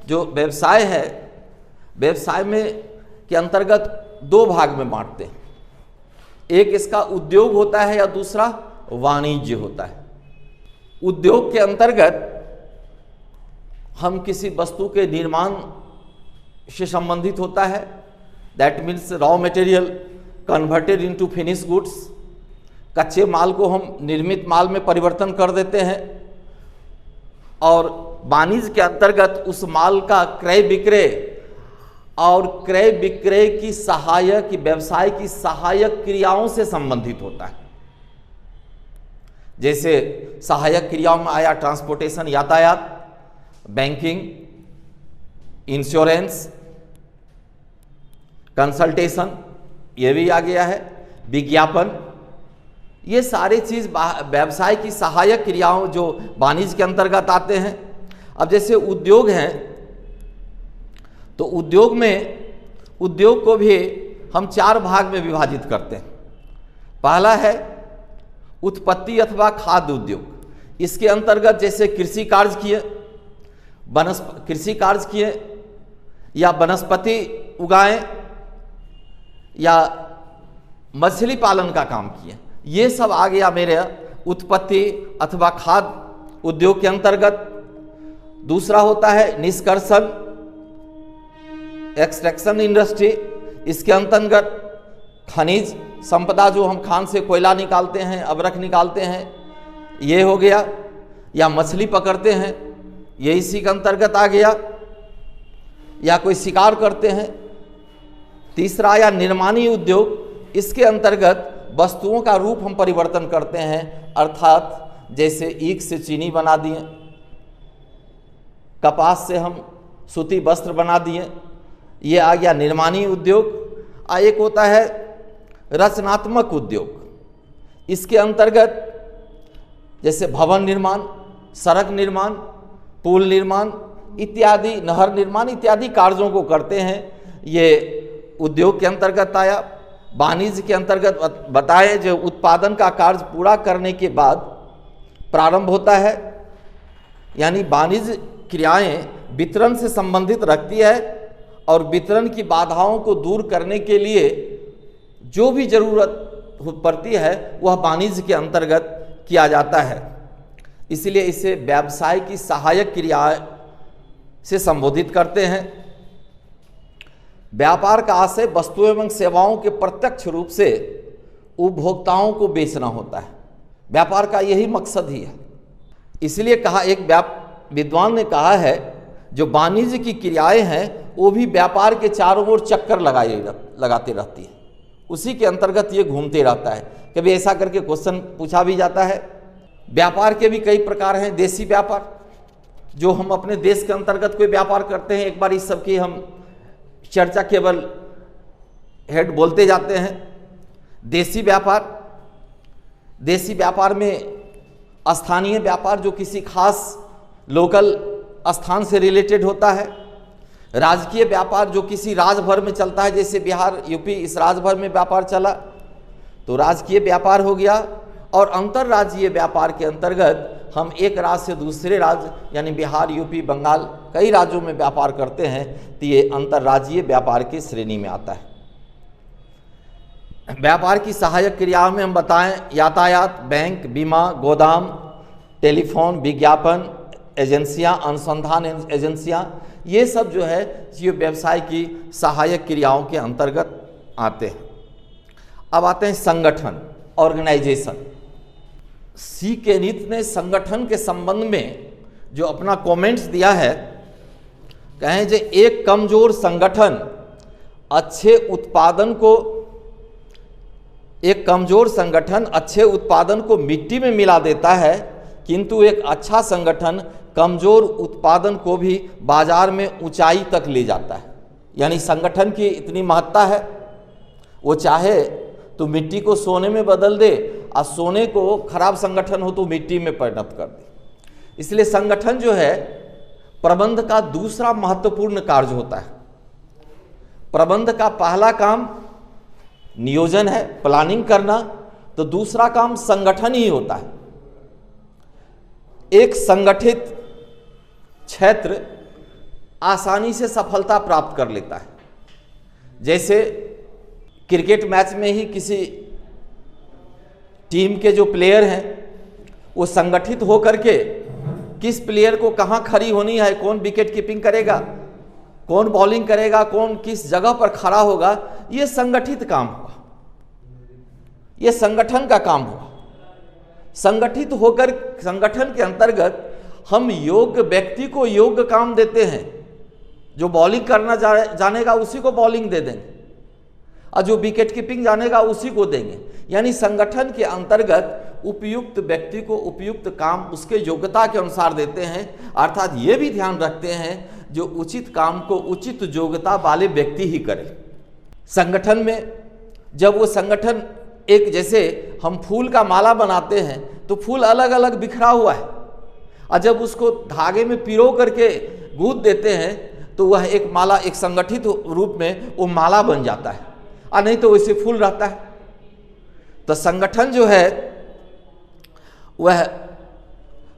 जो व्यवसाय है, व्यवसाय में के अंतर्गत दो भाग में बांटते हैं। एक इसका उद्योग होता है या दूसरा वाणिज्य होता है। उद्योग के अंतर्गत हम किसी वस्तु के निर्माण से संबंधित होता है, that means raw material converted into finish goods. कच्चे माल को हम निर्मित माल में परिवर्तन कर देते हैं, और वाणिज्य के अंतर्गत उस माल का क्रय विक्रय और क्रय विक्रय की सहायक व्यवसाय की सहायक क्रियाओं से संबंधित होता है। जैसे सहायक क्रियाओं में आया ट्रांसपोर्टेशन यातायात, बैंकिंग, इंश्योरेंस, कंसल्टेशन, ये भी आ गया है, विज्ञापन। ये सारी चीज व्यवसाय की सहायक क्रियाओं जो वाणिज्य के अंतर्गत आते हैं। अब जैसे उद्योग हैं, तो उद्योग में उद्योग को भी हम चार भाग में विभाजित करते हैं। पहला है उत्पत्ति अथवा खाद्य उद्योग। इसके अंतर्गत जैसे कृषि कार्य किए, कृषि कार्य किए, या वनस्पति उगाएं, या मछली पालन का काम किए, ये सब आ गया मेरे उत्पत्ति अथवा खाद्य उद्योग के अंतर्गत। दूसरा होता है निष्कर्षण, एक्सट्रैक्शन इंडस्ट्री। इसके अंतर्गत खनिज संपदा, जो हम खान से कोयला निकालते हैं, अबरख निकालते हैं, ये हो गया। या मछली पकड़ते हैं, ये इसी के अंतर्गत आ गया। या कोई शिकार करते हैं। तीसरा आया निर्माणी उद्योग। इसके अंतर्गत वस्तुओं का रूप हम परिवर्तन करते हैं, अर्थात जैसे ईख से चीनी बना दिए, कपास से हम सूती वस्त्र बना दिए, ये आ गया निर्माणी उद्योग। एक होता है रचनात्मक उद्योग। इसके अंतर्गत जैसे भवन निर्माण, सड़क निर्माण, पुल निर्माण इत्यादि, नहर निर्माण इत्यादि कार्यों को करते हैं, ये उद्योग के अंतर्गत आया। वाणिज्य के अंतर्गत बताएं जो उत्पादन का कार्य पूरा करने के बाद प्रारंभ होता है, यानी वाणिज्य क्रियाएं वितरण से संबंधित रखती है, और वितरण की बाधाओं को दूर करने के लिए जो भी जरूरत पड़ती है वह वाणिज्य के अंतर्गत किया जाता है। इसलिए इसे व्यवसाय की सहायक क्रिया से संबोधित करते हैं। व्यापार का आशय वस्तुओं एवं सेवाओं के प्रत्यक्ष रूप से उपभोक्ताओं को बेचना होता है। व्यापार का यही मकसद ही है। इसलिए कहा, एक विद्वान ने कहा है, जो वाणिज्य की क्रियाएं हैं वो भी व्यापार के चारों ओर चक्कर लगाते रहती है, उसी के अंतर्गत ये घूमते रहता है। कभी ऐसा करके क्वेश्चन पूछा भी जाता है। व्यापार के भी कई प्रकार हैं। देसी व्यापार, जो हम अपने देश के अंतर्गत कोई व्यापार करते हैं, एक बार इस सब की हम चर्चा केवल हेड बोलते जाते हैं। देसी व्यापार, देसी व्यापार में स्थानीय व्यापार जो किसी खास लोकल स्थान से रिलेटेड होता है। राजकीय व्यापार जो किसी राज्य भर में चलता है, जैसे बिहार, यूपी, इस राज्य भर में व्यापार चला तो राजकीय व्यापार हो गया। और अंतर्राज्यीय व्यापार के अंतर्गत हम एक राज्य से दूसरे राज्य, यानी बिहार, यूपी, बंगाल, कई राज्यों में व्यापार करते हैं, तो ये अंतर्राज्यीय व्यापार की श्रेणी में आता है। व्यापार की सहायक क्रियाओं में हम बताएं यातायात, बैंक, बीमा, गोदाम, टेलीफोन, विज्ञापन एजेंसियां, अनुसंधान एजेंसियां, ये सब जो है ये व्यवसाय की सहायक क्रियाओं के अंतर्गत आते हैं। अब आते हैं संगठन, ऑर्गेनाइजेशन। सी के नीत ने संगठन के संबंध में जो अपना कमेंट्स दिया है, कहें जे एक कमजोर संगठन अच्छे उत्पादन को मिट्टी में मिला देता है, किंतु एक अच्छा संगठन कमजोर उत्पादन को भी बाजार में ऊंचाई तक ले जाता है। यानी संगठन की इतनी महत्ता है, वो चाहे तो मिट्टी को सोने में बदल दे, और सोने को खराब संगठन हो तो मिट्टी में परिणत कर दे। इसलिए संगठन जो है प्रबंध का दूसरा महत्वपूर्ण कार्य होता है। प्रबंध का पहला काम नियोजन है, प्लानिंग करना, तो दूसरा काम संगठन ही होता है। एक संगठित क्षेत्र आसानी से सफलता प्राप्त कर लेता है। जैसे क्रिकेट मैच में ही किसी टीम के जो प्लेयर हैं वो संगठित होकर के किस प्लेयर को कहाँ खड़ी होनी है, कौन विकेट कीपिंग करेगा, कौन बॉलिंग करेगा, कौन किस जगह पर खड़ा होगा, ये संगठित काम हुआ, ये संगठन का काम हुआ। संगठित होकर संगठन के अंतर्गत हम योग्य व्यक्ति को योग्य काम देते हैं। जो बॉलिंग करना जानेगा उसी को बॉलिंग दे देंगे और जो विकेट कीपिंग जानेगा उसी को देंगे। यानी संगठन के अंतर्गत उपयुक्त व्यक्ति को उपयुक्त काम उसके योग्यता के अनुसार देते हैं। अर्थात ये भी ध्यान रखते हैं जो उचित काम को उचित योग्यता वाले व्यक्ति ही करे। संगठन में जब वो संगठन एक, जैसे हम फूल का माला बनाते हैं तो फूल अलग अलग बिखरा हुआ है और जब उसको धागे में पिरो करके गूंथ देते हैं तो वह एक माला, एक संगठित रूप में वो माला बन जाता है, और नहीं तो वैसे फूल रहता है। तो संगठन जो है वह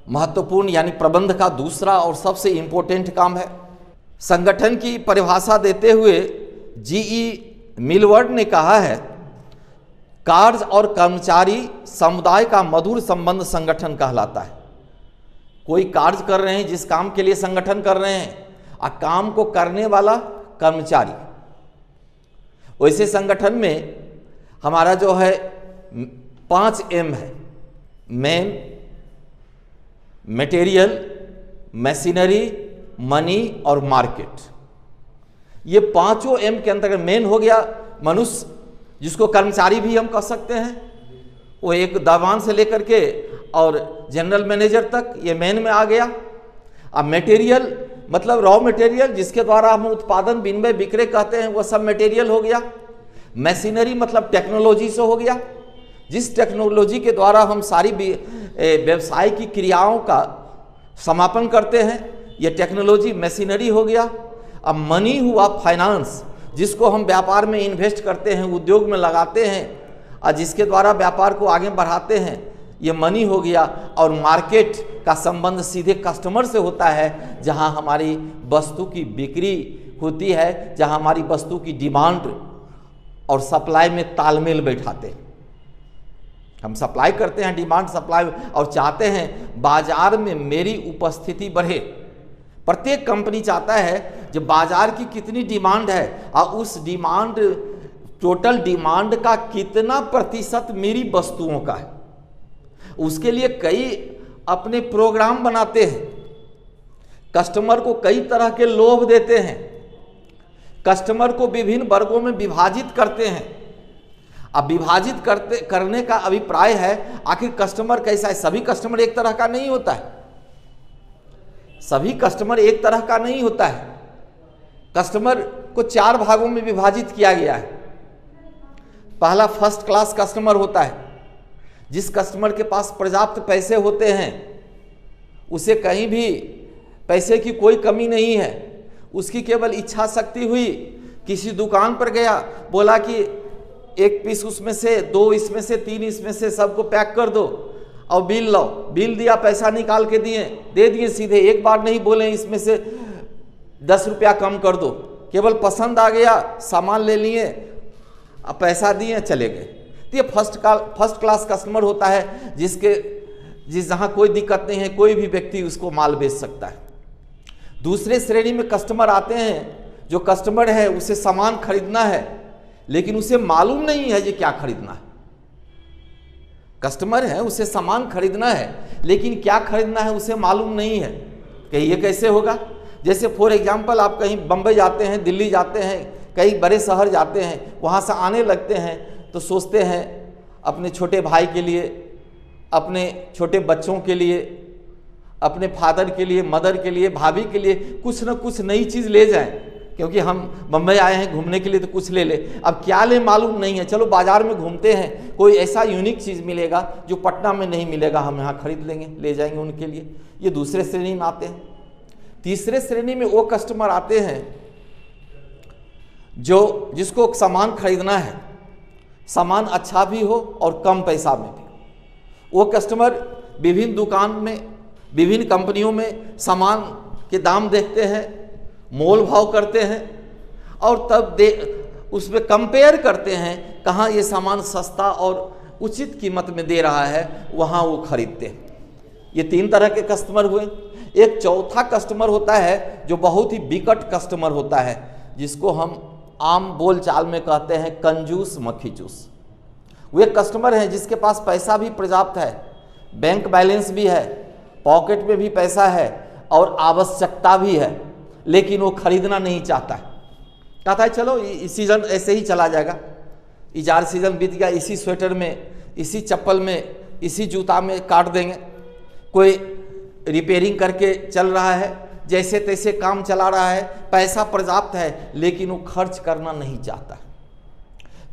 महत्वपूर्ण यानी प्रबंध का दूसरा और सबसे इंपॉर्टेंट काम है। संगठन की परिभाषा देते हुए जीई मिलवर्ड ने कहा है, कार्य और कर्मचारी समुदाय का मधुर संबंध संगठन कहलाता है। कोई कार्य कर रहे हैं, जिस काम के लिए संगठन कर रहे हैं, और काम को करने वाला कर्मचारी। वैसे संगठन में हमारा जो है 5 M है, मैन, मटेरियल, मशीनरी, मनी और मार्केट। ये 5 M के अंतर्गत मैन हो गया मनुष्य, जिसको कर्मचारी भी हम कह सकते हैं। वो एक दवान से लेकर के और जनरल मैनेजर तक ये मैन में आ गया। अब मटेरियल मतलब रॉ मटेरियल, जिसके द्वारा हम उत्पादन, विनिमय, विक्रय कहते हैं, वो सब मटेरियल हो गया। मशीनरी मतलब टेक्नोलॉजी से हो गया, जिस टेक्नोलॉजी के द्वारा हम सारी व्यवसाय की क्रियाओं का समापन करते हैं, ये टेक्नोलॉजी मशीनरी हो गया। अब मनी हुआ फाइनेंस, जिसको हम व्यापार में इन्वेस्ट करते हैं, उद्योग में लगाते हैं और जिसके द्वारा व्यापार को आगे बढ़ाते हैं, ये मनी हो गया। और मार्केट का संबंध सीधे कस्टमर से होता है, जहां हमारी वस्तु की बिक्री होती है, जहां हमारी वस्तु की डिमांड और सप्लाई में तालमेल बैठाते हैं। हम सप्लाई करते हैं, डिमांड सप्लाई, और चाहते हैं बाजार में मेरी उपस्थिति बढ़े। प्रत्येक कंपनी चाहता है जो बाजार की कितनी डिमांड है और उस डिमांड, टोटल डिमांड का कितना प्रतिशत मेरी वस्तुओं का है। उसके लिए कई अपने प्रोग्राम बनाते हैं, कस्टमर को कई तरह के लोभ देते हैं, कस्टमर को विभिन्न वर्गों में विभाजित करते हैं। अब विभाजित करने का अभिप्राय है, आखिर कस्टमर कैसा है? सभी कस्टमर एक तरह का नहीं होता है, सभी कस्टमर एक तरह का नहीं होता है। कस्टमर को 4 भागों में विभाजित किया गया है। पहला फर्स्ट क्लास कस्टमर होता है, जिस कस्टमर के पास पर्याप्त पैसे होते हैं, उसे कहीं भी पैसे की कोई कमी नहीं है, उसकी केवल इच्छा शक्ति हुई, किसी दुकान पर गया, बोला कि 1 पीस उसमें से, 2 इसमें से, 3 इसमें से, सबको पैक कर दो और बिल लाओ। बिल दिया, पैसा निकाल के दे दिए सीधे, एक बार नहीं बोले इसमें से 10 रुपया कम कर दो। केवल पसंद आ गया, सामान ले लिए, अब पैसा दिए, चले गए। तो ये फर्स्ट क्लास कस्टमर होता है, जहाँ कोई दिक्कत नहीं है, कोई भी व्यक्ति उसको माल बेच सकता है। दूसरे श्रेणी में कस्टमर आते हैं, जो कस्टमर है उसे सामान खरीदना है, लेकिन उसे मालूम नहीं है ये क्या खरीदना है। कस्टमर है, उसे सामान खरीदना है, लेकिन क्या खरीदना है उसे मालूम नहीं है कि ये कैसे होगा। जैसे फॉर एग्जाम्पल, आप कहीं बम्बई जाते हैं, दिल्ली जाते हैं, कई बड़े शहर जाते हैं, वहाँ से आने लगते हैं तो सोचते हैं अपने छोटे भाई के लिए, अपने छोटे बच्चों के लिए, अपने फादर के लिए, मदर के लिए, भाभी के लिए कुछ न कुछ नई चीज़ ले जाएं, क्योंकि हम बम्बई आए हैं घूमने के लिए तो कुछ ले ले। अब क्या ले मालूम नहीं है, चलो बाजार में घूमते हैं, कोई ऐसा यूनिक चीज़ मिलेगा जो पटना में नहीं मिलेगा, हम यहाँ खरीद लेंगे, ले जाएंगे उनके लिए। ये दूसरे श्रेणी में आते हैं। तीसरे श्रेणी में वो कस्टमर आते हैं जिसको सामान खरीदना है, सामान अच्छा भी हो और कम पैसा में भी। वो कस्टमर विभिन्न दुकान में, विभिन्न कंपनियों में सामान के दाम देखते हैं, मोल भाव करते हैं और तब उसमें कंपेयर करते हैं कहाँ ये सामान सस्ता और उचित कीमत में दे रहा है, वहाँ वो खरीदते हैं। ये 3 तरह के कस्टमर हुए। एक चौथा कस्टमर होता है जो बहुत ही विकट कस्टमर होता है, जिसको हम आम बोल चाल में कहते हैं कंजूस मक्खीचूस। वो एक कस्टमर है जिसके पास पैसा भी पर्याप्त है, बैंक बैलेंस भी है, पॉकेट में भी पैसा है और आवश्यकता भी है, लेकिन वो खरीदना नहीं चाहता है। कहता है चलो इस सीज़न ऐसे ही चला जाएगा, इजार सीज़न बीत गया, इसी स्वेटर में, इसी चप्पल में, इसी जूता में काट देंगे। कोई रिपेयरिंग करके चल रहा है, जैसे तैसे काम चला रहा है, पैसा पर्याप्त है, लेकिन वो खर्च करना नहीं चाहता।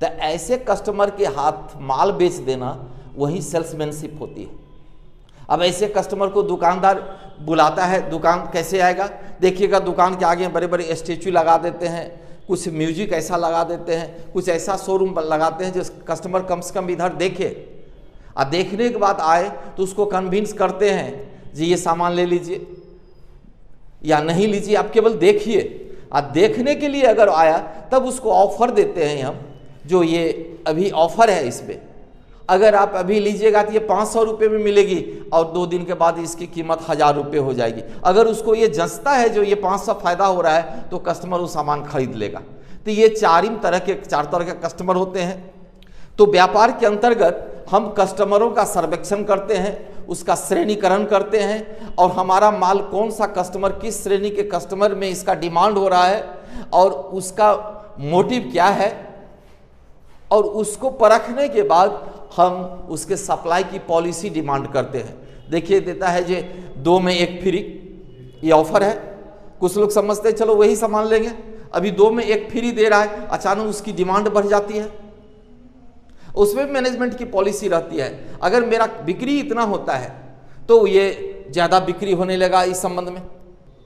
तो ऐसे कस्टमर के हाथ माल बेच देना वही सेल्समैनशिप होती है। अब ऐसे कस्टमर को दुकानदार बुलाता है, दुकान कैसे आएगा? देखिएगा दुकान के आगे बड़े बड़े स्टैचू लगा देते हैं, कुछ म्यूजिक ऐसा लगा देते हैं, कुछ ऐसा शोरूम लगाते हैं जो कस्टमर कम से कम इधर देखे, और देखने के बाद आए तो उसको कन्विंस करते हैं जी ये सामान ले लीजिए या नहीं लीजिए, आप केवल देखिए। और देखने के लिए अगर आया तब उसको ऑफर देते हैं हम, जो ये अभी ऑफर है इसमें, अगर आप अभी लीजिएगा तो ये 500 रुपये में मिलेगी और 2 दिन के बाद इसकी कीमत 1000 रुपये हो जाएगी। अगर उसको ये जंचता है जो ये 500 फायदा हो रहा है तो कस्टमर वो सामान खरीद लेगा। तो ये 4 तरह के कस्टमर होते हैं। तो व्यापार के अंतर्गत हम कस्टमरों का सर्वेक्षण करते हैं, उसका श्रेणीकरण करते हैं, और हमारा माल कौन सा कस्टमर, किस श्रेणी के कस्टमर में इसका डिमांड हो रहा है और उसका मोटिव क्या है, और उसको परखने के बाद हम उसके सप्लाई की पॉलिसी डिमांड करते हैं। देखिए देता है जे 2 में 1 फ्री, ये ऑफर है। कुछ लोग समझते हैं चलो वही सामान लेंगे, अभी 2 में 1 फ्री दे रहा है, अचानक उसकी डिमांड बढ़ जाती है। उसमें मैनेजमेंट की पॉलिसी रहती है, अगर मेरा बिक्री इतना होता है तो ये ज़्यादा बिक्री होने लगा इस संबंध में।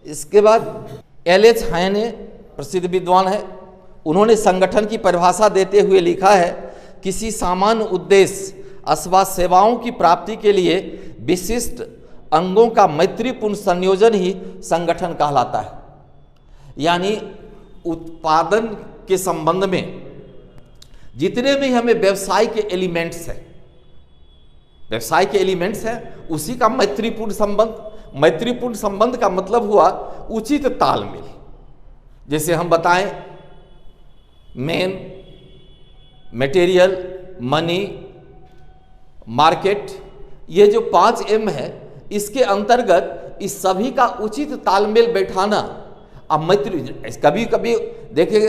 इसके बाद एल.एच. हैने प्रसिद्ध विद्वान है, उन्होंने संगठन की परिभाषा देते हुए लिखा है, किसी सामान्य उद्देश्य अथवा सेवाओं की प्राप्ति के लिए विशिष्ट अंगों का मैत्रीपूर्ण संयोजन ही संगठन कहलाता है। यानी उत्पादन के संबंध में जितने भी हमें व्यवसाय के एलिमेंट्स हैं, व्यवसाय के एलिमेंट्स हैं, उसी का मैत्रीपूर्ण संबंध। मैत्रीपूर्ण संबंध का मतलब हुआ उचित तालमेल। जैसे हम बताएं मेन, मटेरियल, मनी, मार्केट, ये जो 5M है, इसके अंतर्गत इस सभी का उचित तालमेल बैठाना। अब मैत्री, कभी कभी देखिए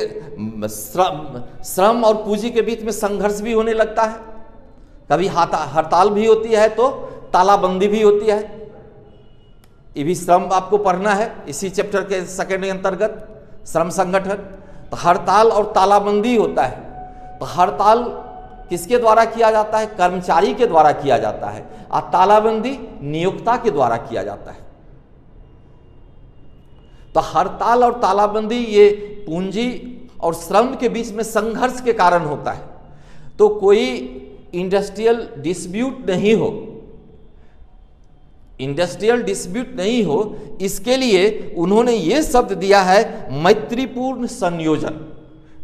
श्रम और पूंजी के बीच में संघर्ष भी होने लगता है, कभी हड़ताल भी होती है तो तालाबंदी भी होती है। ये भी श्रम आपको पढ़ना है इसी चैप्टर के 2 के अंतर्गत, श्रम संगठन। तो हड़ताल और तालाबंदी होता है। तो हड़ताल किसके द्वारा किया जाता है? कर्मचारी के द्वारा किया जाता है, और तालाबंदी नियोक्ता के द्वारा किया जाता है। तो हड़ताल और तालाबंदी ये पूंजी और श्रम के बीच में संघर्ष के कारण होता है। तो कोई इंडस्ट्रियल डिस्प्यूट नहीं हो, इंडस्ट्रियल डिस्प्यूट नहीं हो, इसके लिए उन्होंने ये शब्द दिया है मैत्रीपूर्ण संयोजन।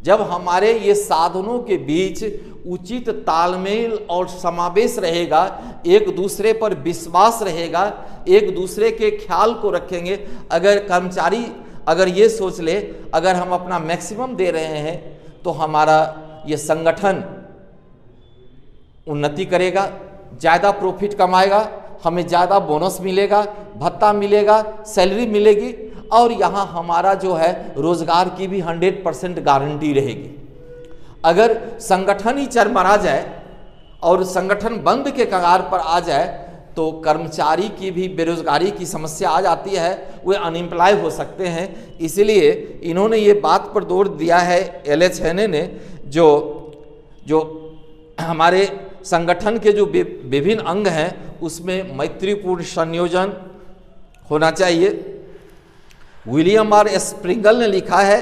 जब हमारे ये साधनों के बीच उचित तालमेल और समावेश रहेगा, एक दूसरे पर विश्वास रहेगा, एक दूसरे के ख्याल को रखेंगे। अगर कर्मचारी अगर ये सोच ले अगर हम अपना मैक्सिमम दे रहे हैं तो हमारा ये संगठन उन्नति करेगा, ज़्यादा प्रॉफिट कमाएगा, हमें ज़्यादा बोनस मिलेगा, भत्ता मिलेगा, सैलरी मिलेगी, और यहाँ हमारा जो है रोजगार की भी 100% गारंटी रहेगी। अगर संगठन ही चरमरा जाए और संगठन बंद के कगार पर आ जाए तो कर्मचारी की भी बेरोजगारी की समस्या आ जाती है, वे अनएम्प्लॉय हो सकते हैं। इसलिए इन्होंने ये बात पर जोर दिया है एल.एच. हैने ने, जो हमारे संगठन के जो विभिन्न अंग हैं उसमें मैत्रीपूर्ण संयोजन होना चाहिए। विलियम आर स्प्रिंगल ने लिखा है,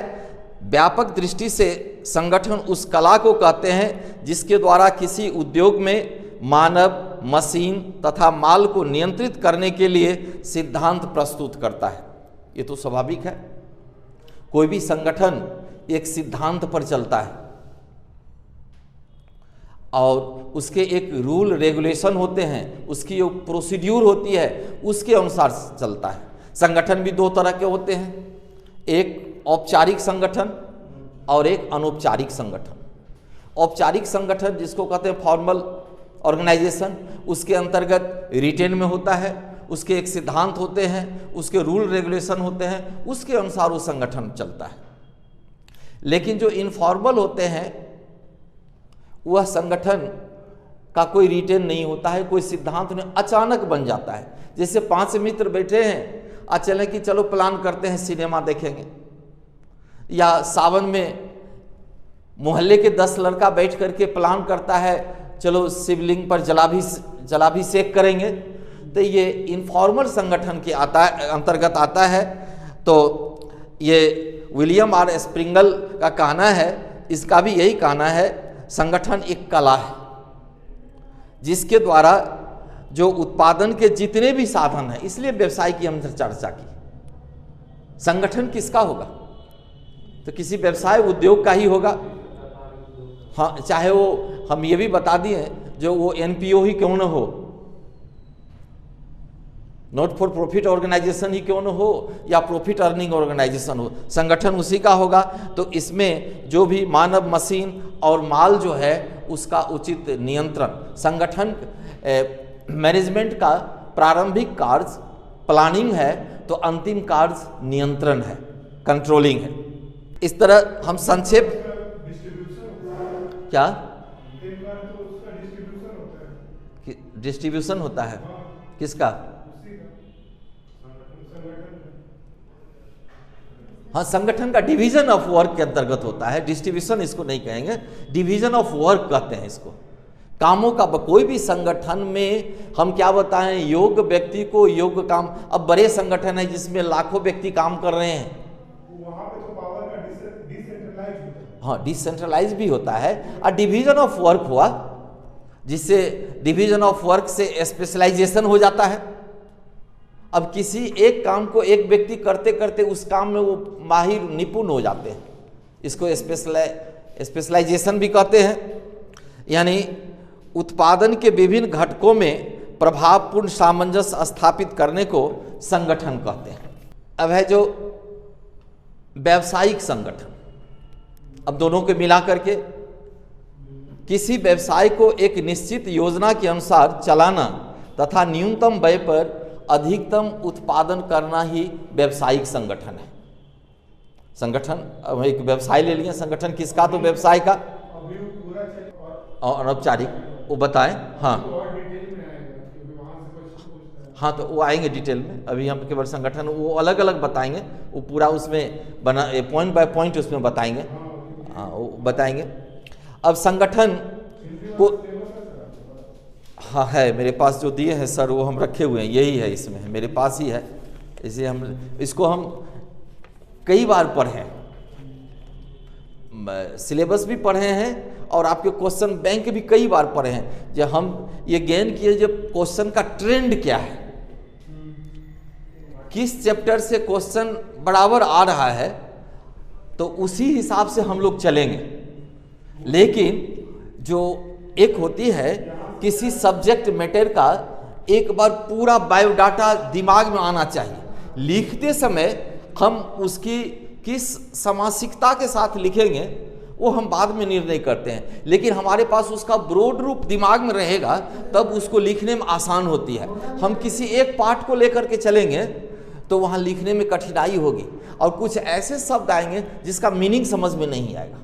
व्यापक दृष्टि से संगठन उस कला को कहते हैं जिसके द्वारा किसी उद्योग में मानव, मशीन तथा माल को नियंत्रित करने के लिए सिद्धांत प्रस्तुत करता है। ये तो स्वाभाविक है। कोई भी संगठन एक सिद्धांत पर चलता है और उसके एक रूल रेगुलेशन होते हैं, उसकी जो प्रोसीड्यूर होती है उसके अनुसार चलता है। संगठन भी दो तरह के होते हैं, एक औपचारिक संगठन और एक अनौपचारिक संगठन। औपचारिक संगठन जिसको कहते हैं फॉर्मल ऑर्गेनाइजेशन, उसके अंतर्गत रिटेन में होता है, उसके एक सिद्धांत होते हैं, उसके रूल रेगुलेशन होते हैं, उसके अनुसार वो संगठन चलता है। लेकिन जो इनफॉर्मल होते हैं वह संगठन का कोई रिटेन नहीं होता है, कोई सिद्धांत नहीं, अचानक बन जाता है। जैसे 5 मित्र बैठे हैं, चलें कि चलो प्लान करते हैं सिनेमा देखेंगे, या सावन में मोहल्ले के 10 लड़का बैठ करके प्लान करता है चलो शिवलिंग पर जलाभिषेक करेंगे, तो ये इनफॉर्मल संगठन के अंतर्गत आता है। तो ये विलियम आर स्प्रिंगल का कहना है, इसका भी यही कहना है, संगठन एक कला है जिसके द्वारा जो उत्पादन के जितने भी साधन हैं, इसलिए व्यवसाय की हमने चर्चा की। संगठन किसका होगा? तो किसी व्यवसाय उद्योग का ही होगा। हाँ, चाहे वो हम ये भी बता दिए जो वो एनपीओ ही क्यों न हो, नॉट फॉर प्रॉफिट ऑर्गेनाइजेशन ही क्यों न हो, या प्रॉफिट अर्निंग ऑर्गेनाइजेशन हो, संगठन उसी का होगा। तो इसमें जो भी मानव, मशीन और माल जो है उसका उचित नियंत्रण, संगठन मैनेजमेंट का प्रारंभिक कार्य प्लानिंग है, तो अंतिम कार्य नियंत्रण है, कंट्रोलिंग है। इस तरह हम संक्षेप क्या डिस्ट्रीब्यूशन होता है किसका? हाँ, संगठन का डिवीजन ऑफ वर्क के अंतर्गत होता है, डिस्ट्रीब्यूशन इसको नहीं कहेंगे, डिवीजन ऑफ वर्क कहते हैं इसको। कामों का कोई भी संगठन में हम क्या बताएं, योग्य व्यक्ति को योग्य काम। अब बड़े संगठन है जिसमें लाखों व्यक्ति काम कर रहे हैं, वहां पे तो पावर का डिसेंट्रलाइज होता है। हाँ, डिसेंट्रलाइज भी होता है। और डिवीजन ऑफ वर्क हुआ, जिससे डिवीजन ऑफ वर्क से स्पेशलाइजेशन हो जाता है। अब किसी एक काम को एक व्यक्ति करते करते उस काम में वो माहिर निपुण हो जाते हैं, इसको स्पेशलाइजेशन भी कहते हैं। यानी उत्पादन के विभिन्न घटकों में प्रभावपूर्ण सामंजस्य स्थापित करने को संगठन कहते हैं। अब है जो व्यावसायिक संगठन, अब दोनों को मिला करके किसी व्यवसाय को एक निश्चित योजना के अनुसार चलाना तथा न्यूनतम व्यय पर अधिकतम उत्पादन करना ही व्यावसायिक संगठन है। संगठन, अब एक व्यवसाय ले लिए, संगठन किसका? तो व्यवसाय का। और अनौपचारिक वो बताएं। हाँ हाँ, तो वो आएंगे डिटेल में, अभी हम केवल संगठन वो अलग अलग बताएंगे, वो पूरा उसमें बना पॉइंट बाय पॉइंट उसमें बताएंगे। हाँ, वो बताएंगे। अब संगठन को, हाँ है मेरे पास जो दिए हैं सर, वो हम रखे हुए हैं, यही है, इसमें है, मेरे पास ही है। इसे हम इसको हम कई बार पढ़े, सिलेबस भी पढ़े हैं और आपके क्वेश्चन बैंक भी कई बार पढ़े हैं। जब हम ये गेन किए, जब क्वेश्चन का ट्रेंड क्या है, किस चैप्टर से क्वेश्चन बराबर आ रहा है, तो उसी हिसाब से हम लोग चलेंगे। लेकिन जो एक होती है किसी सब्जेक्ट मैटर का एक बार पूरा बायोडाटा दिमाग में आना चाहिए। लिखते समय हम उसकी किस समासिकता के साथ लिखेंगे वो हम बाद में निर्णय करते हैं, लेकिन हमारे पास उसका ब्रॉड रूप दिमाग में रहेगा, तब उसको लिखने में आसान होती है। हम किसी एक पार्ट को लेकर के चलेंगे तो वहाँ लिखने में कठिनाई होगी और कुछ ऐसे शब्द आएंगे जिसका मीनिंग समझ में नहीं आएगा।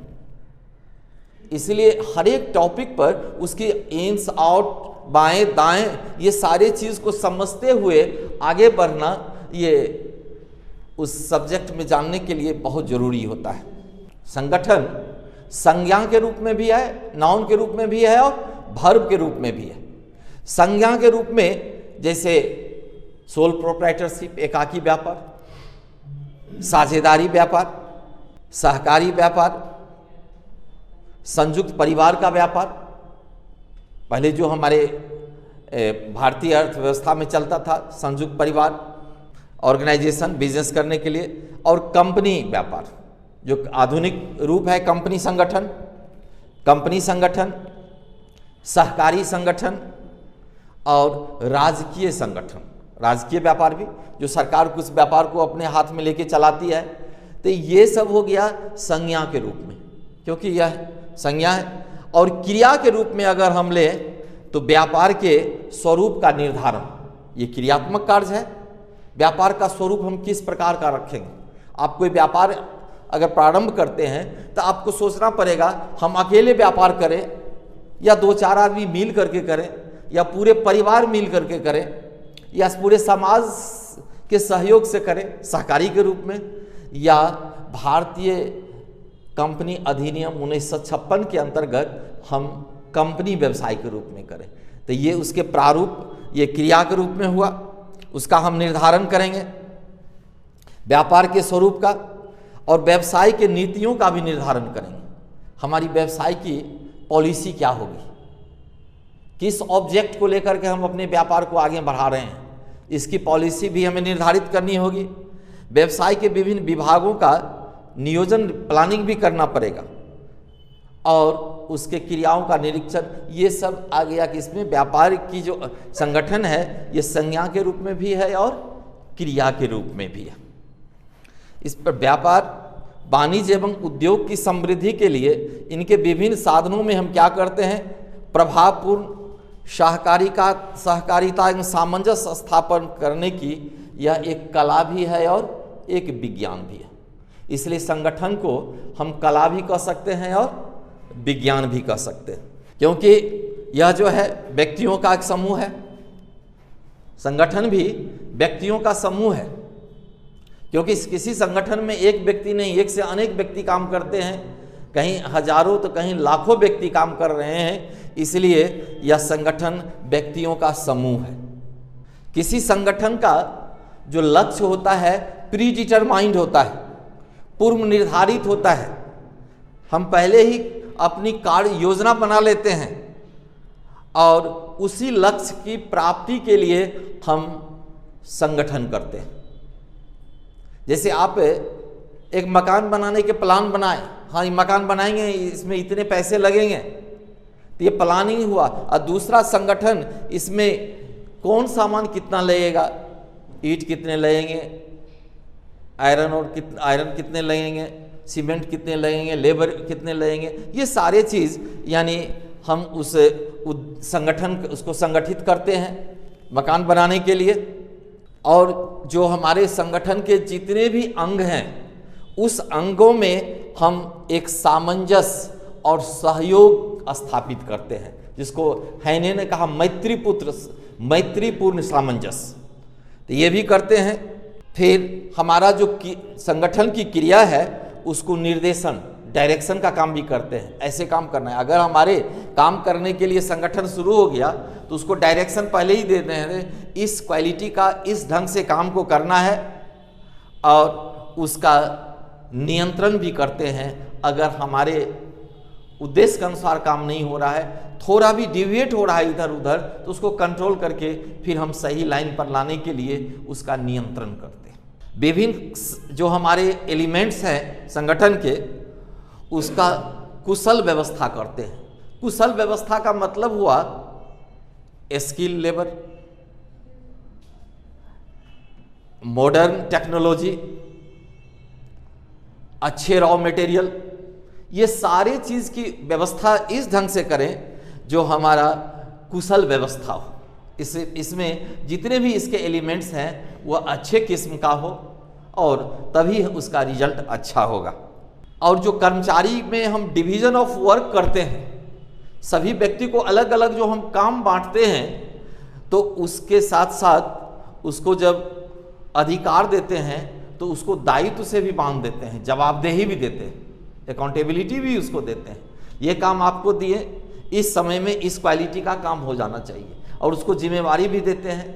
इसलिए हर एक टॉपिक पर उसकी इन्स आउट, बाएं दाएं, ये सारे चीज़ को समझते हुए आगे बढ़ना, ये उस सब्जेक्ट में जानने के लिए बहुत ज़रूरी होता है। संगठन संज्ञा के रूप में भी है, नाउन के रूप में भी है और वर्ब के रूप में भी है। संज्ञा के रूप में जैसे सोल प्रोप्राइटरशिप, एकाकी व्यापार, साझेदारी व्यापार, सहकारी व्यापार, संयुक्त परिवार का व्यापार, पहले जो हमारे भारतीय अर्थव्यवस्था में चलता था, संयुक्त परिवार ऑर्गेनाइजेशन बिजनेस करने के लिए, और कंपनी व्यापार। जो आधुनिक रूप है कंपनी संगठन, सहकारी संगठन और राजकीय संगठन, राजकीय व्यापार भी, जो सरकार कुछ व्यापार को अपने हाथ में लेके चलाती है। तो ये सब हो गया संज्ञा के रूप में, क्योंकि यह संज्ञा है। और क्रिया के रूप में अगर हम ले तो व्यापार के स्वरूप का निर्धारण, ये क्रियात्मक कार्य है। व्यापार का स्वरूप हम किस प्रकार का रखेंगे। आप कोई व्यापार अगर प्रारंभ करते हैं तो आपको सोचना पड़ेगा हम अकेले व्यापार करें या 2-4 आदमी मिल करके करें या पूरे परिवार मिल करके करें या पूरे समाज के सहयोग से करें सहकारी के रूप में, या भारतीय कंपनी अधिनियम 1956 के अंतर्गत हम कंपनी व्यवसाय के रूप में करें। तो ये उसके प्रारूप, ये क्रिया के रूप में हुआ, उसका हम निर्धारण करेंगे व्यापार के स्वरूप का, और व्यवसाय के नीतियों का भी निर्धारण करेंगे। हमारी व्यवसाय की पॉलिसी क्या होगी, किस ऑब्जेक्ट को लेकर के हम अपने व्यापार को आगे बढ़ा रहे हैं, इसकी पॉलिसी भी हमें निर्धारित करनी होगी। व्यवसाय के विभिन्न विभागों का नियोजन, प्लानिंग भी करना पड़ेगा, और उसके क्रियाओं का निरीक्षण, ये सब आ गया कि इसमें व्यापार की जो संगठन है ये संज्ञा के रूप में भी है और क्रिया के रूप में भी है। इस पर व्यापार, वाणिज्य एवं उद्योग की समृद्धि के लिए इनके विभिन्न साधनों में हम क्या करते हैं, प्रभावपूर्ण सहकारिता एवं सामंजस्य स्थापन करने की यह एक कला भी है और एक विज्ञान भी है। इसलिए संगठन को हम कला भी कह सकते हैं और विज्ञान भी कह सकते हैं, क्योंकि यह जो है व्यक्तियों का एक समूह है। संगठन भी व्यक्तियों का समूह है, क्योंकि किसी संगठन में एक व्यक्ति नहीं, एक से अनेक व्यक्ति काम करते हैं, कहीं हजारों तो कहीं लाखों व्यक्ति काम कर रहे हैं। इसलिए यह संगठन व्यक्तियों का समूह है। किसी संगठन का जो लक्ष्य होता है प्री डिटरमाइंड होता है, पूर्व निर्धारित होता है। हम पहले ही अपनी कार्य योजना बना लेते हैं और उसी लक्ष्य की प्राप्ति के लिए हम संगठन करते हैं। जैसे आप एक मकान बनाने के प्लान बनाए, हाँ ये मकान बनाएंगे, इसमें इतने पैसे लगेंगे, तो ये प्लानिंग हुआ। और दूसरा संगठन इसमें कौन सामान कितना लगेगा, ईंट कितने लगेंगे, आयरन कितने लगेंगे, सीमेंट कितने लगेंगे, लेबर कितने लगेंगे, ये सारे चीज़ यानी हम उस संगठन उसको संगठित करते हैं मकान बनाने के लिए। और जो हमारे संगठन के जितने भी अंग हैं उस अंगों में हम एक सामंजस्य और सहयोग स्थापित करते हैं, जिसको हैने ने कहा मैत्रीपूर्ण सामंजस्य, तो ये भी करते हैं। फिर हमारा जो संगठन की क्रिया है उसको निर्देशन, डायरेक्शन का काम भी करते हैं। ऐसे काम करना है, अगर हमारे काम करने के लिए संगठन शुरू हो गया तो उसको डायरेक्शन पहले ही देते हैं, इस क्वालिटी का इस ढंग से काम को करना है, और उसका नियंत्रण भी करते हैं। अगर हमारे उद्देश्य के अनुसार काम नहीं हो रहा है, थोड़ा भी डिविएट हो रहा है इधर उधर, तो उसको कंट्रोल करके फिर हम सही लाइन पर लाने के लिए उसका नियंत्रण करते हैं। विभिन्न जो हमारे एलिमेंट्स हैं संगठन के, उसका कुशल व्यवस्था करते हैं। कुशल व्यवस्था का मतलब हुआ स्किल लेबर, मॉडर्न टेक्नोलॉजी, अच्छे रॉ मटेरियल, ये सारे चीज़ की व्यवस्था इस ढंग से करें जो हमारा कुशल व्यवस्था हो। इसमें जितने भी इसके एलिमेंट्स हैं वह अच्छे किस्म का हो, और तभी उसका रिजल्ट अच्छा होगा। और जो कर्मचारी में हम डिवीज़न ऑफ वर्क करते हैं, सभी व्यक्ति को अलग अलग जो हम काम बांटते हैं, तो उसके साथ साथ उसको जब अधिकार देते हैं तो उसको दायित्व से भी बांध देते हैं, जवाबदेही भी देते हैं, अकाउंटेबिलिटी भी उसको देते हैं। ये काम आपको दिए, इस समय में इस क्वालिटी का काम हो जाना चाहिए, और उसको जिम्मेवारी भी देते हैं,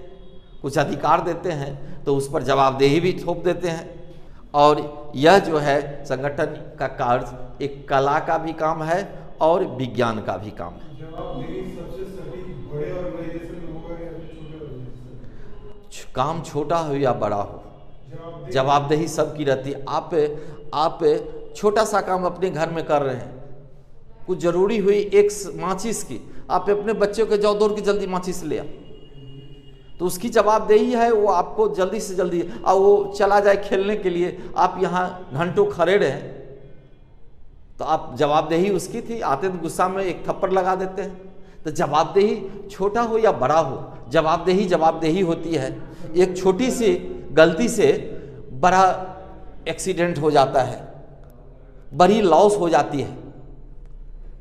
कुछ अधिकार देते हैं, तो उस पर जवाबदेही भी थोप देते हैं। और यह जो है संगठन का कार्य एक कला का भी काम है और विज्ञान का भी काम है। सबसे सटीक बड़े ऑर्गेनाइजेशन में होगा या छोटे ऑर्गेनाइजेशन? काम छोटा हो या बड़ा हो, जवाबदेही सबकी रहती है। आप छोटा सा काम अपने घर में कर रहे हैं, कुछ ज़रूरी हुई एक माचिस की, आप अपने बच्चों के जाओ दौड़ के जल्दी माचिस ले आ, तो उसकी जवाबदेही है वो आपको जल्दी से जल्दी, और वो चला जाए खेलने के लिए, आप यहाँ घंटों खड़े रहे, तो आप जवाबदेही उसकी थी, आते तो गुस्सा में एक थप्पड़ लगा देते हैं। तो जवाबदेही छोटा हो या बड़ा हो, जवाबदेही जवाबदेही होती है। एक छोटी सी गलती से बड़ा एक्सीडेंट हो जाता है, बड़ी लॉस हो जाती है,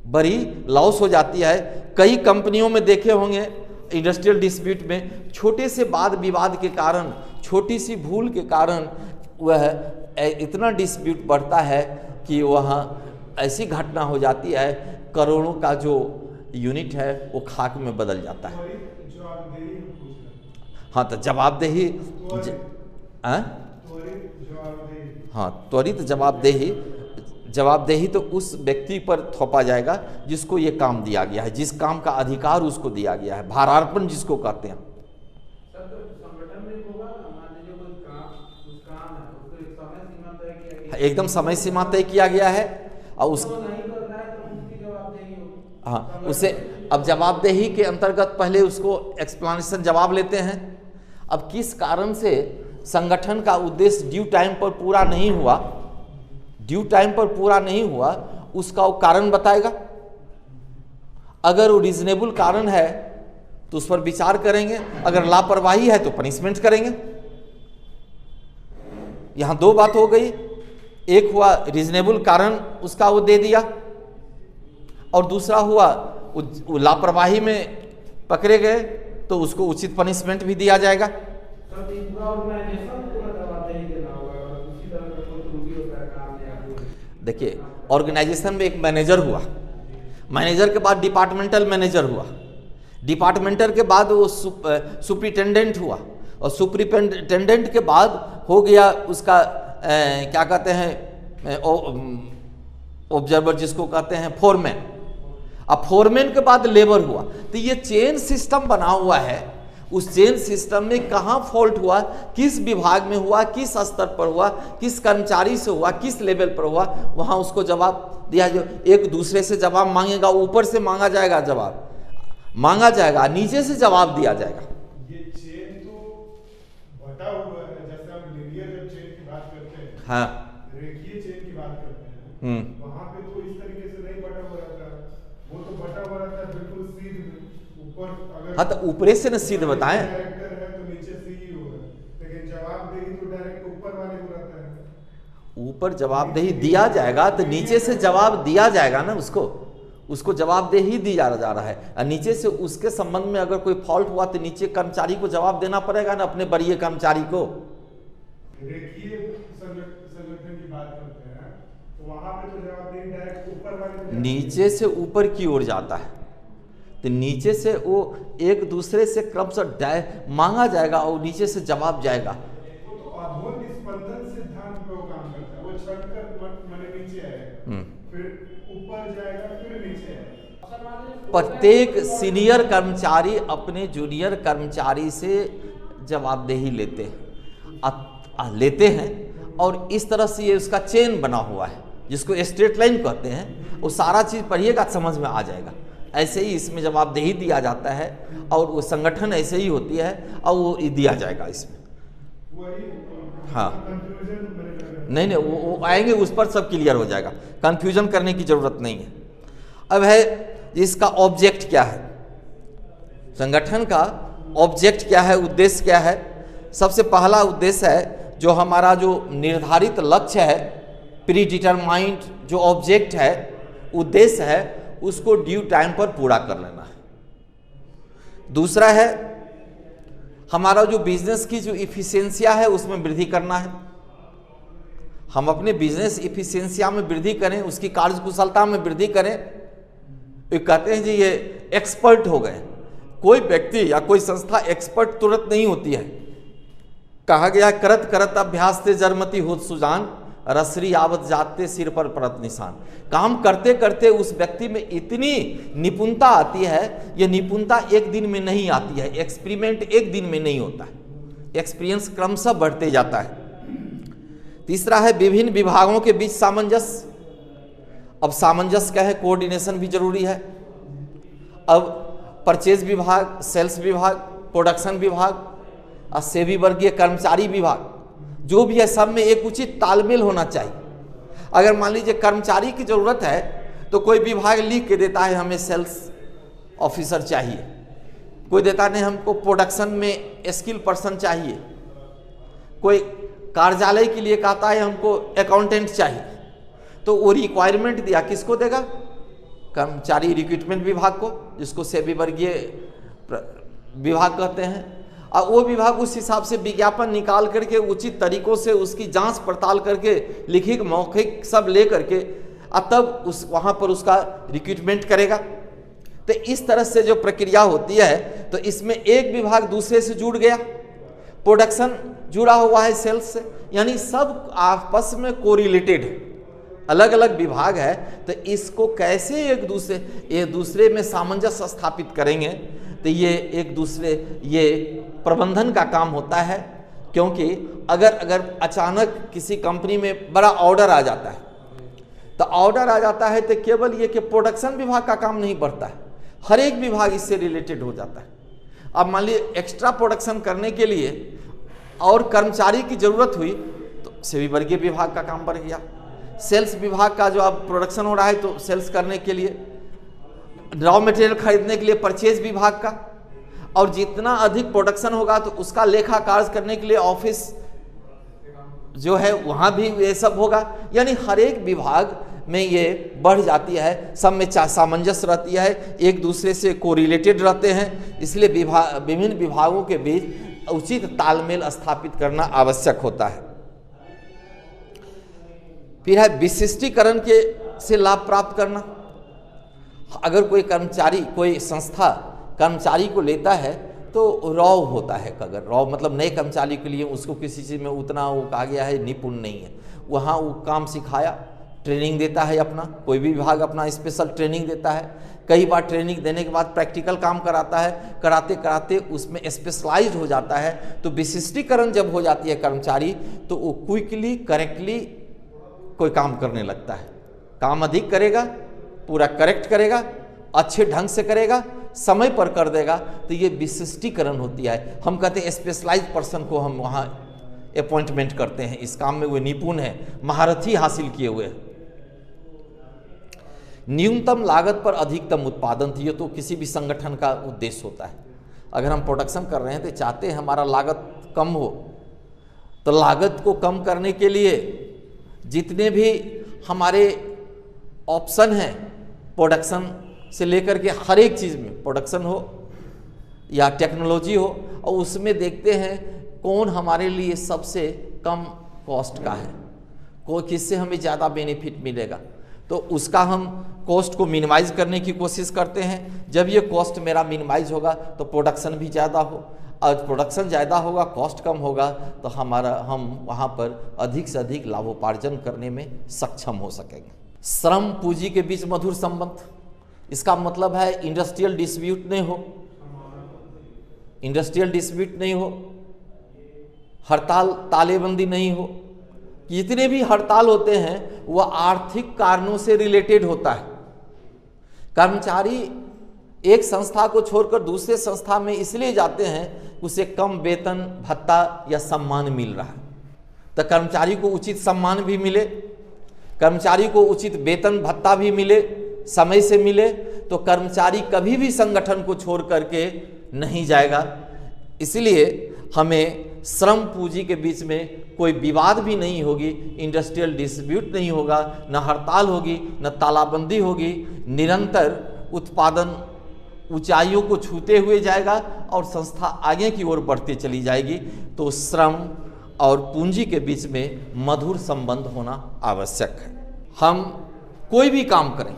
बड़ी लॉस हो जाती है। कई कंपनियों में देखे होंगे इंडस्ट्रियल डिस्प्यूट में, छोटे से वाद विवाद के कारण, छोटी सी भूल के कारण वह इतना डिस्प्यूट बढ़ता है कि वहाँ ऐसी घटना हो जाती है, करोड़ों का जो यूनिट है वो खाक में बदल जाता है। हाँ, तो जवाबदेही हाँ, त्वरित जवाबदेही तो उस व्यक्ति पर थोपा जाएगा जिसको ये काम दिया गया है, जिस काम का अधिकार उसको दिया गया है, भारार्पण जिसको कहते हैं। एकदम समय सीमा तय किया गया है और उस हाँ, उसे अब जवाबदेही के अंतर्गत पहले उसको एक्सप्लेनेशन जवाब लेते हैं। अब किस कारण से संगठन का उद्देश्य ड्यू टाइम पर पूरा नहीं हुआ, ड्यू टाइम पर पूरा नहीं हुआ, उसका वो कारण बताएगा। अगर वो रीजनेबल कारण है तो उस पर विचार करेंगे, अगर लापरवाही है तो पनिशमेंट करेंगे। यहां दो बात हो गई, एक हुआ रीजनेबल कारण उसका वो दे दिया, और दूसरा हुआ वो लापरवाही में पकड़े गए तो उसको उचित पनिशमेंट भी दिया जाएगा। देखिए, ऑर्गेनाइजेशन में एक मैनेजर हुआ, मैनेजर के बाद डिपार्टमेंटल मैनेजर हुआ, डिपार्टमेंटल के बाद वो सुपरिटेंडेंट हुआ, और सुपरिटेंडेंट के बाद हो गया उसका क्या कहते हैं ऑब्जर्वर जिसको कहते हैं फोरमैन, अब फोरमैन के बाद लेबर हुआ। तो ये चेन सिस्टम बना हुआ है, उस चेन सिस्टम में कहाँ फॉल्ट हुआ, किस विभाग में हुआ, किस स्तर पर हुआ, किस कर्मचारी से हुआ, किस लेवल पर हुआ, वहाँ उसको जवाब दिया। जो एक दूसरे से जवाब मांगेगा, ऊपर से मांगा जाएगा, जवाब मांगा जाएगा, नीचे से जवाब दिया जाएगा। ये चेन तो बटा हुआ है, जैसे हम लिनियर चेन की बात करते हैं, हाँ, रेखीय चेन की बात करते हैं, वहाँ पे तो इस तरीके से नहीं बटा हुआ रहता, वो तो बटा हुआ रहता है बिल्कुल सीध ऊपर। अगर हाँ, तो ऊपरे से न सीध बताएं, डायरेक्टर है तो नीचे से ही होगा, लेकिन जवाबदेही तो डायरेक्ट ऊपर वाले को रहता है। ऊपर जवाबदेही दिया जाएगा तो नीचे से जवाब दिया जाएगा ना, उसको जवाबदेही दी जा रहा है, और नीचे से उसके संबंध में अगर कोई फॉल्ट हुआ तो नीचे कर्मचारी को जवाब देना पड़ेगा ना, अपने बड़े कर्मचारी को। रेखीय संगठन की बात करते हैं तो वहां पे तो जवाबदेही डायरेक्ट ऊपर वाले को, नीचे से ऊपर की ओर जाता है, तो नीचे से वो एक दूसरे से क्रमशः मांगा जाएगा और नीचे से जवाब जाएगा। वो तो अधोन निस्पंदन सिद्धांत पे वो काम करता है, वो छटकर माने नीचे आएगा, फिर ऊपर जाएगा, फिर नीचे आएगा। प्रत्येक सीनियर कर्मचारी अपने जूनियर कर्मचारी से जवाबदेही लेते हैं, और इस तरह से ये उसका चेन बना हुआ है, जिसको स्ट्रेट लाइन कहते हैं। वो सारा चीज़ पढ़िएगा समझ में आ जाएगा। ऐसे ही इसमें जवाबदेही दिया जाता है, और वो संगठन ऐसे ही होती है, और वो दिया जाएगा इसमें। हाँ, नहीं, वो आएंगे, उस पर सब क्लियर हो जाएगा, कंफ्यूजन करने की जरूरत नहीं है। अब है इसका ऑब्जेक्ट क्या है, संगठन का ऑब्जेक्ट क्या है, उद्देश्य क्या है। सबसे पहला उद्देश्य है जो हमारा जो निर्धारित लक्ष्य है, प्री डिटरमाइंड जो ऑब्जेक्ट है, उद्देश्य है, उसको ड्यू टाइम पर पूरा कर लेना है। दूसरा है हमारा जो बिजनेस की जो इफिशिएंसिया है उसमें वृद्धि करना है। हम अपने बिजनेस इफिशिएंसिया में वृद्धि करें, उसकी कार्यकुशलता में वृद्धि करें। ये कहते हैं जी ये एक्सपर्ट हो गए। कोई व्यक्ति या कोई संस्था एक्सपर्ट तुरंत नहीं होती है। कहा गया करत करत अभ्यास से जरमती होत सुजान, रसरी आवत जाते सिर पर परत निशान। काम करते करते उस व्यक्ति में इतनी निपुणता आती है, यह निपुणता एक दिन में नहीं आती है, एक्सपेरिमेंट एक दिन में नहीं होता है, एक्सपीरियंस क्रमशः बढ़ते जाता है। तीसरा है विभिन्न विभागों के बीच सामंजस्य। अब सामंजस्य क्या है, कोऑर्डिनेशन भी जरूरी है। अब परचेज विभाग, सेल्स विभाग, प्रोडक्शन विभाग और सेवी वर्गीय कर्मचारी विभाग जो भी है, सब में एक उचित तालमेल होना चाहिए। अगर मान लीजिए कर्मचारी की जरूरत है तो कोई विभाग लिख के देता है हमें सेल्स ऑफिसर चाहिए, कोई देता नहीं हमको प्रोडक्शन में स्किल पर्सन चाहिए, कोई कार्यालय के लिए कहता है हमको अकाउंटेंट चाहिए। तो वो रिक्वायरमेंट दिया किसको देगा, कर्मचारी रिक्रूटमेंट विभाग को, जिसको सेवी वर्गीय विभाग कहते हैं। और वो विभाग उस हिसाब से विज्ञापन निकाल करके उचित तरीकों से उसकी जांच पड़ताल करके लिखित मौखिक सब ले करके और तब उस वहाँ पर उसका रिक्रूटमेंट करेगा। तो इस तरह से जो प्रक्रिया होती है, तो इसमें एक विभाग दूसरे से जुड़ गया, प्रोडक्शन जुड़ा हुआ है सेल्स से, यानी सब आपस में कोरिलेटेड है, अलग अलग विभाग है। तो इसको कैसे एक दूसरे में सामंजस्य स्थापित करेंगे, तो ये एक दूसरे ये प्रबंधन का काम होता है। क्योंकि अगर अचानक किसी कंपनी में बड़ा ऑर्डर आ जाता है, तो ऑर्डर आ जाता है तो केवल ये कि प्रोडक्शन विभाग का काम नहीं बढ़ता है, हर एक विभाग इससे रिलेटेड हो जाता है। अब मान लीजिए एक्स्ट्रा प्रोडक्शन करने के लिए और कर्मचारी की जरूरत हुई तो सेवी वर्गीय विभाग का काम बढ़ गया। सेल्स विभाग का जो अब प्रोडक्शन हो रहा है तो सेल्स करने के लिए, रॉ मटेरियल खरीदने के लिए परचेज विभाग का, और जितना अधिक प्रोडक्शन होगा तो उसका लेखा कार्य करने के लिए ऑफिस जो है वहाँ भी ये सब होगा। यानी हर एक विभाग में ये बढ़ जाती है, सब में सामंजस्य रहती है, एक दूसरे से कोरिलेटेड रहते हैं। इसलिए विभिन्न विभागों के बीच उचित तालमेल स्थापित करना आवश्यक होता है। फिर है विशिष्टीकरण के से लाभ प्राप्त करना। अगर कोई कर्मचारी, कोई संस्था कर्मचारी को लेता है तो रॉ होता है। अगर रॉ मतलब नए कर्मचारी के लिए उसको किसी चीज़ में उतना वो कहा गया है निपुण नहीं है, वहाँ वो काम सिखाया, ट्रेनिंग देता है, अपना कोई भी विभाग अपना स्पेशल ट्रेनिंग देता है। कई बार ट्रेनिंग देने के बाद प्रैक्टिकल काम कराता है, कराते कराते उसमें स्पेशलाइज्ड हो जाता है। तो विशिष्टीकरण जब हो जाती है कर्मचारी, तो वो क्विकली करेक्टली कोई काम करने लगता है, काम अधिक करेगा, पूरा करेक्ट करेगा, अच्छे ढंग से करेगा, समय पर कर देगा। तो ये विशिष्टीकरण होती है। हम कहते हैं स्पेशलाइज्ड पर्सन को हम वहाँ अपॉइंटमेंट करते हैं, इस काम में वो निपुण है, महारथी हासिल किए हुए हैं। न्यूनतम लागत पर अधिकतम उत्पादन, ये तो किसी भी संगठन का उद्देश्य होता है। अगर हम प्रोडक्शन कर रहे हैं तो चाहते हैं हमारा लागत कम हो, तो लागत को कम करने के लिए जितने भी हमारे ऑप्शन हैं, प्रोडक्शन से लेकर के हर एक चीज़ में, प्रोडक्शन हो या टेक्नोलॉजी हो, और उसमें देखते हैं कौन हमारे लिए सबसे कम कॉस्ट का है, किससे हमें ज़्यादा बेनिफिट मिलेगा, तो उसका हम कॉस्ट को मिनिमाइज करने की कोशिश करते हैं। जब ये कॉस्ट मेरा मिनिमाइज होगा तो प्रोडक्शन भी ज़्यादा हो, और प्रोडक्शन ज़्यादा होगा, कॉस्ट कम होगा, तो हम वहाँ पर अधिक से अधिक लाभोपार्जन करने में सक्षम हो सकेंगे। श्रम पूंजी के बीच मधुर संबंध, इसका मतलब है इंडस्ट्रियल डिस्प्यूट नहीं हो, इंडस्ट्रियल डिस्प्यूट नहीं हो, हड़ताल तालेबंदी नहीं हो। जितने भी हड़ताल होते हैं वह आर्थिक कारणों से रिलेटेड होता है। कर्मचारी एक संस्था को छोड़कर दूसरे संस्था में इसलिए जाते हैं उसे कम वेतन भत्ता या सम्मान मिल रहा है, तो कर्मचारी को उचित सम्मान भी मिले, कर्मचारी को उचित वेतन भत्ता भी मिले, समय से मिले, तो कर्मचारी कभी भी संगठन को छोड़ करके नहीं जाएगा। इसलिए हमें श्रम पूंजी के बीच में कोई विवाद भी नहीं होगी, इंडस्ट्रियल डिस्प्यूट नहीं होगा, न हड़ताल होगी, न तालाबंदी होगी, निरंतर उत्पादन ऊंचाइयों को छूते हुए जाएगा और संस्था आगे की ओर बढ़ती चली जाएगी। तो श्रम और पूंजी के बीच में मधुर संबंध होना आवश्यक है। हम कोई भी काम करें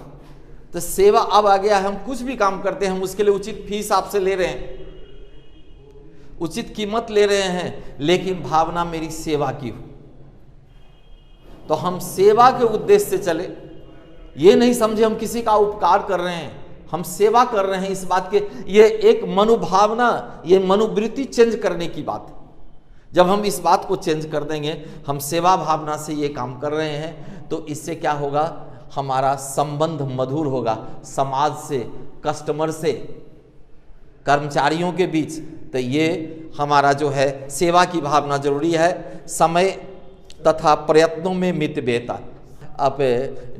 तो सेवा अब आ गया है, हम कुछ भी काम करते हैं हम उसके लिए उचित फीस आपसे ले रहे हैं, उचित कीमत ले रहे हैं, लेकिन भावना मेरी सेवा की हो, तो हम सेवा के उद्देश्य से चले। ये नहीं समझे हम किसी का उपकार कर रहे हैं, हम सेवा कर रहे हैं, इस बात के ये एक मनोभावना, ये मनोवृत्ति चेंज करने की बात है। जब हम इस बात को चेंज कर देंगे, हम सेवा भावना से ये काम कर रहे हैं, तो इससे क्या होगा, हमारा संबंध मधुर होगा समाज से, कस्टमर से, कर्मचारियों के बीच। तो ये हमारा जो है सेवा की भावना जरूरी है। समय तथा प्रयत्नों में मितव्ययता। आप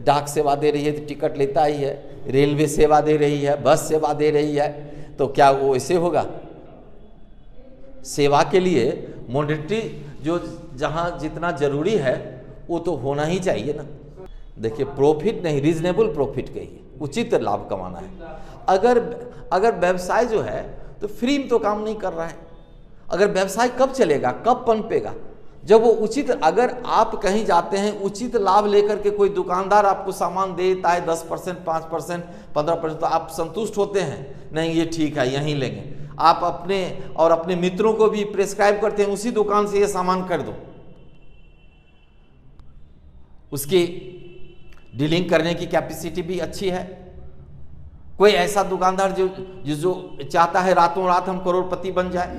डाक सेवा दे रही है तो टिकट लेता ही है, रेलवे सेवा दे रही है, बस सेवा दे रही है, तो क्या वो ऐसे होगा? सेवा के लिए मॉनेटरी जो जहाँ जितना जरूरी है वो तो होना ही चाहिए ना। देखिए, प्रॉफिट नहीं, रीजनेबल प्रॉफिट कहिए, उचित लाभ कमाना है। अगर व्यवसाय जो है तो फ्री में तो काम नहीं कर रहा है। अगर व्यवसाय कब चलेगा, कब पनपेगा? जब वो उचित, अगर आप कहीं जाते हैं उचित लाभ लेकर के, कोई दुकानदार आपको सामान देता है 10%, 5%, 15%, तो आप संतुष्ट होते हैं, नहीं ये ठीक है यहीं लेंगे। आप अपने और अपने मित्रों को भी प्रेस्क्राइब करते हैं उसी दुकान से ये सामान कर दो। उसकी डीलिंग करने की कैपेसिटी भी अच्छी है। कोई ऐसा दुकानदार जो चाहता है रातों रात हम करोड़पति बन जाए,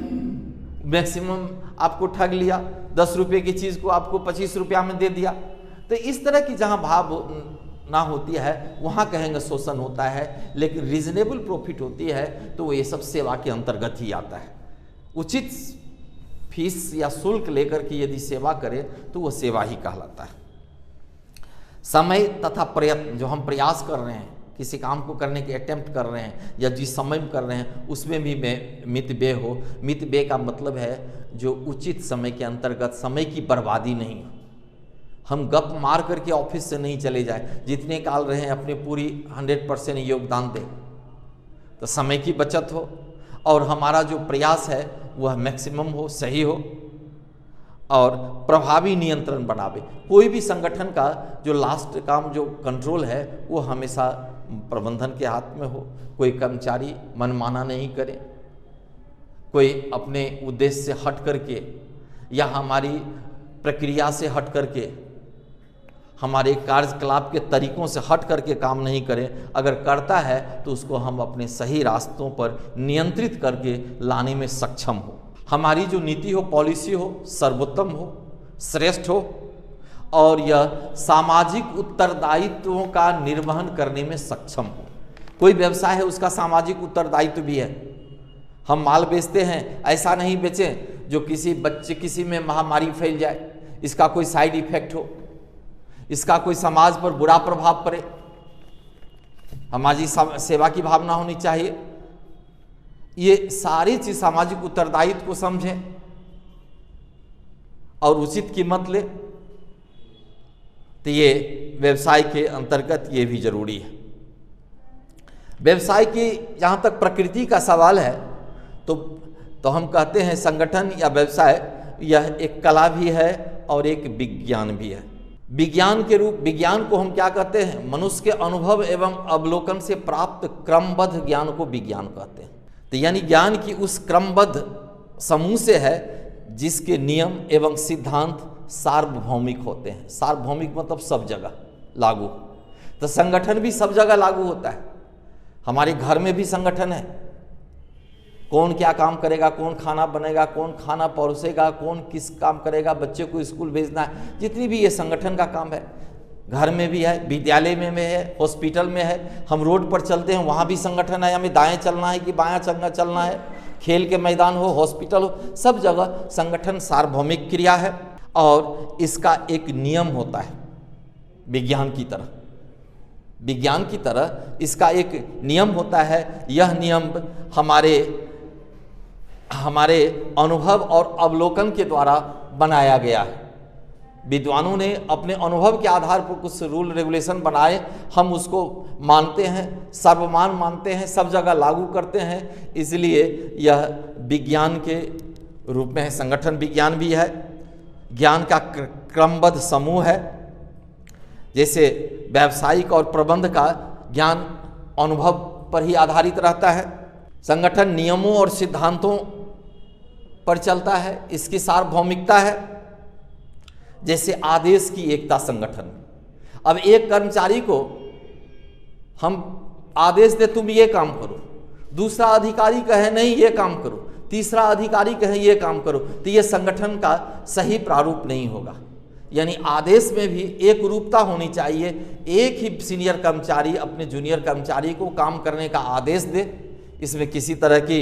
मैक्सिमम आपको ठग लिया, 10 रुपये की चीज़ को आपको 25 रुपया में दे दिया। तो इस तरह की जहाँ भाव ना होती है वहाँ कहेंगे शोषण होता है, लेकिन रीजनेबल प्रॉफिट होती है तो ये सब सेवा के अंतर्गत ही आता है। उचित फीस या शुल्क लेकर के यदि सेवा करें तो वो सेवा ही कहलाता है। समय तथा प्रयत्न, जो हम प्रयास कर रहे हैं, किसी काम को करने के अटेम्प्ट कर रहे हैं या जिस समय में कर रहे हैं उसमें भी मितव्यय हो। मितव्यय का मतलब है जो उचित समय के अंतर्गत, समय की बर्बादी नहीं हो। हम गप मार करके ऑफिस से नहीं चले जाए, जितने काल रहे हैं अपने पूरी 100% योगदान दें, तो समय की बचत हो और हमारा जो प्रयास है वह मैक्सिमम हो, सही हो और प्रभावी नियंत्रण बनावे। कोई भी संगठन का जो लास्ट काम, जो कंट्रोल है, वो हमेशा प्रबंधन के हाथ में हो। कोई कर्मचारी मनमाना नहीं करे, कोई अपने उद्देश्य से हट करके या हमारी प्रक्रिया से हट करके, हमारे कार्यकलाप के तरीकों से हट करके काम नहीं करें। अगर करता है तो उसको हम अपने सही रास्तों पर नियंत्रित करके लाने में सक्षम हो। हमारी जो नीति हो, पॉलिसी हो, सर्वोत्तम हो, श्रेष्ठ हो और यह सामाजिक उत्तरदायित्वों का निर्वहन करने में सक्षम हो। कोई व्यवसाय है उसका सामाजिक उत्तरदायित्व भी है। हम माल बेचते हैं, ऐसा नहीं बेचें जो किसी में महामारी फैल जाए, इसका कोई साइड इफेक्ट हो, इसका कोई समाज पर बुरा प्रभाव पड़े। हमारी सेवा की भावना होनी चाहिए। ये सारी चीज सामाजिक उत्तरदायित्व को समझें और उचित कीमत ले, तो ये व्यवसाय के अंतर्गत ये भी जरूरी है। व्यवसाय की जहाँ तक प्रकृति का सवाल है तो हम कहते हैं संगठन या व्यवसाय यह एक कला भी है और एक विज्ञान भी है। विज्ञान को हम क्या कहते हैं? मनुष्य के अनुभव एवं अवलोकन से प्राप्त क्रमबद्ध ज्ञान को विज्ञान कहते हैं। तो यानी ज्ञान की उस क्रमबद्ध समूह से है जिसके नियम एवं सिद्धांत सार्वभौमिक होते हैं। सार्वभौमिक मतलब सब जगह लागू। तो संगठन भी सब जगह लागू होता है। हमारे घर में भी संगठन है, कौन क्या काम करेगा, कौन खाना बनेगा, कौन खाना परोसेगा, कौन किस काम करेगा, बच्चे को स्कूल भेजना है, जितनी भी ये संगठन का काम है। घर में भी है, विद्यालय में है, हॉस्पिटल में है, हम रोड पर चलते हैं वहाँ भी संगठन है, हमें दाएं चलना है कि बायां चलना है, खेल के मैदान हो, हॉस्पिटल हो, सब जगह संगठन सार्वभौमिक क्रिया है और इसका एक नियम होता है। विज्ञान की तरह इसका एक नियम होता है। यह नियम हमारे अनुभव और अवलोकन के द्वारा बनाया गया है। विद्वानों ने अपने अनुभव के आधार पर कुछ रूल रेगुलेशन बनाए, हम उसको मानते हैं, सर्वमान मानते हैं, सब जगह लागू करते हैं, इसलिए यह विज्ञान के रूप में है। संगठन विज्ञान भी है, ज्ञान का क्रमबद्ध समूह है। जैसे व्यावसायिक और प्रबंध का ज्ञान अनुभव पर ही आधारित रहता है। संगठन नियमों और सिद्धांतों पर चलता है, इसकी सार्वभौमिकता है। जैसे आदेश की एकता संगठन। अब एक कर्मचारी को हम आदेश दे तुम ये काम करो, दूसरा अधिकारी कहे नहीं ये काम करो, तीसरा अधिकारी कहे ये काम करो, तो ये संगठन का सही प्रारूप नहीं होगा। यानी आदेश में भी एक रूपता होनी चाहिए। एक ही सीनियर कर्मचारी अपने जूनियर कर्मचारी को काम करने का आदेश दे, इसमें किसी तरह की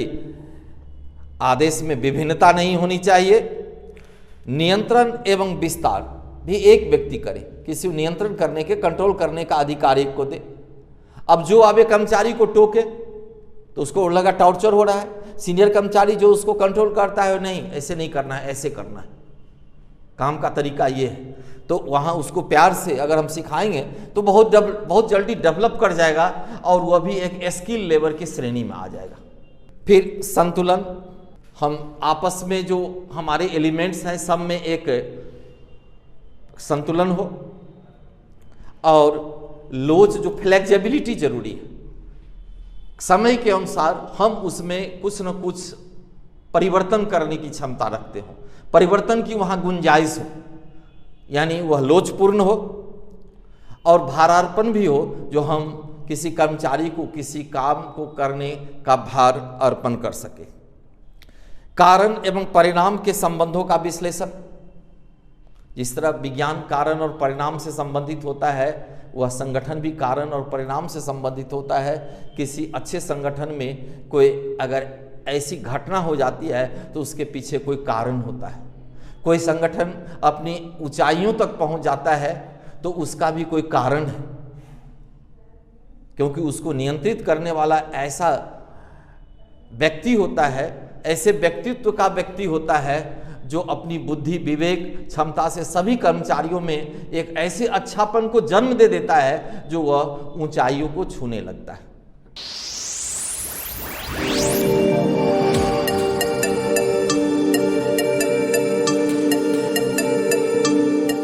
आदेश में विभिन्नता नहीं होनी चाहिए। नियंत्रण एवं विस्तार भी एक व्यक्ति करे, किसी नियंत्रण करने के, कंट्रोल करने का अधिकार एक को दे। अब जो आवे कर्मचारी को टोके तो उसको लगा टॉर्चर हो रहा है, सीनियर कर्मचारी जो उसको कंट्रोल करता है, नहीं ऐसे नहीं करना है, ऐसे करना है, काम का तरीका ये है, तो वहाँ उसको प्यार से अगर हम सिखाएंगे तो बहुत जल्दी डेवलप कर जाएगा और वह भी एक स्किल लेवल की श्रेणी में आ जाएगा। फिर संतुलन, हम आपस में जो हमारे एलिमेंट्स हैं सब में एक संतुलन हो, और लोच जो फ्लेक्सिबिलिटी जरूरी है, समय के अनुसार हम उसमें कुछ न कुछ परिवर्तन करने की क्षमता रखते हो, परिवर्तन की वहाँ गुंजाइश हो, यानी वह लोचपूर्ण हो और भारार्पण भी हो, जो हम किसी कर्मचारी को किसी काम को करने का भार अर्पण कर सके। कारण एवं परिणाम के संबंधों का विश्लेषण, जिस तरह विज्ञान कारण और परिणाम से संबंधित होता है, वह संगठन भी कारण और परिणाम से संबंधित होता है। किसी अच्छे संगठन में कोई अगर ऐसी घटना हो जाती है तो उसके पीछे कोई कारण होता है। कोई संगठन अपनी ऊंचाइयों तक पहुंच जाता है तो उसका भी कोई कारण है, क्योंकि उसको नियंत्रित करने वाला ऐसा व्यक्ति होता है, ऐसे व्यक्तित्व का व्यक्ति होता है जो अपनी बुद्धि, विवेक, क्षमता से सभी कर्मचारियों में एक ऐसे अच्छापन को जन्म दे देता है जो वह ऊंचाइयों को छूने लगता है।